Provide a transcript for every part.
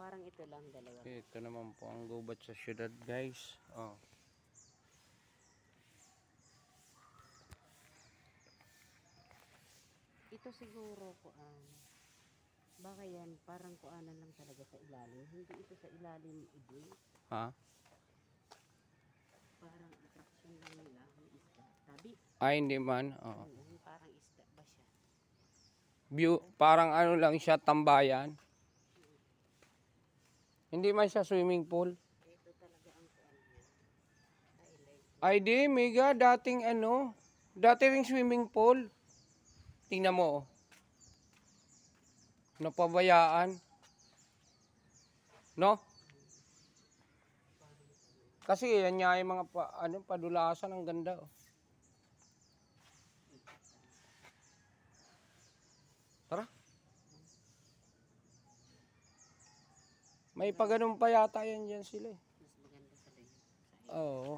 Parang ito lang dalawa. Ito naman po ang gubat sa syudad, guys. Oh. Ito siguro baka yan parang kuanan lang talaga sa ilalim. Hindi ito sa ilalim ibig. Ha? Parang attraction lang nila ng isda. Tabi. Ay, hindi man. Oo. Parang isda ba siya? View, parang ano lang siya, tambayan. Hindi man siya swimming pool. Ito talaga ang kuan niya. Highlight. Ay di, mega, dating ano, dati ring swimming pool. Tingnan mo, oh. Napabayaan. No? Kasi yan nga yung mga padulasan, ang ganda, oh. Tara. May paganon pa yata yan dyan sila, eh. Mas maganda sa layo. Oo.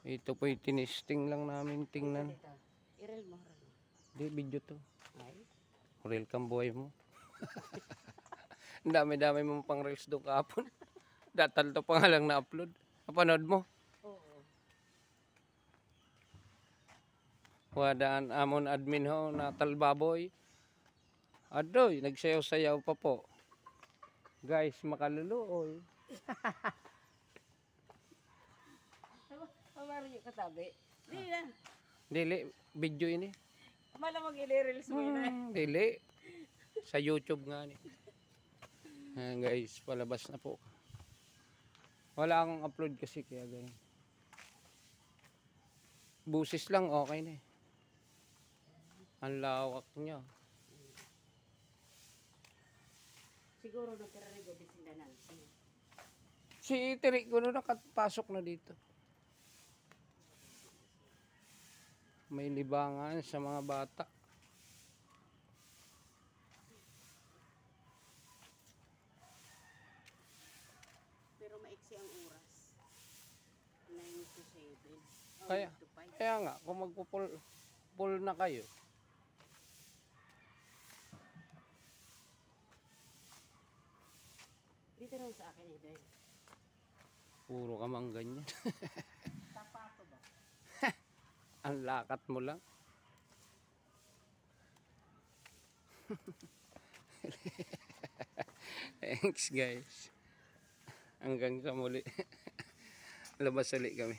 Ito po yung tinisting lang namin tingnan. Irel mo, Irel mo. Di, video to. Ay. Real kang buhay mo. Ang dami-dami mong pang reels doon kahapon. Datal to pa nga lang na-upload. Napanood mo? Oo. Wadaan amon admin ho, natal baboy. Adoy, nagsayaw-sayaw pa po. Guys, makaluluoy. Pamaro yung katabi. Dili na. Dili, video ini. Malamang ili-reels mo na. Dili. Sa YouTube nga ni. Ayan guys, palabas na po. Wala akong upload kasi kaya ganyan. Busis lang, okay na eh. Ang lawak niya. Siguro natira-rigo din sila Nancy. Si Tiri ko na nakapasok na dito. May libangan sa mga bata. Pero maiksi ang oras. 9 to 7. Kaya nga, kung magpupul na kayo. Dito lang sa akin eh, Ben. Puro ka mang ganyan. Tapato ba? Ang lakat mo lang. Thanks guys. Hanggang sa muli. Labas ulit kami.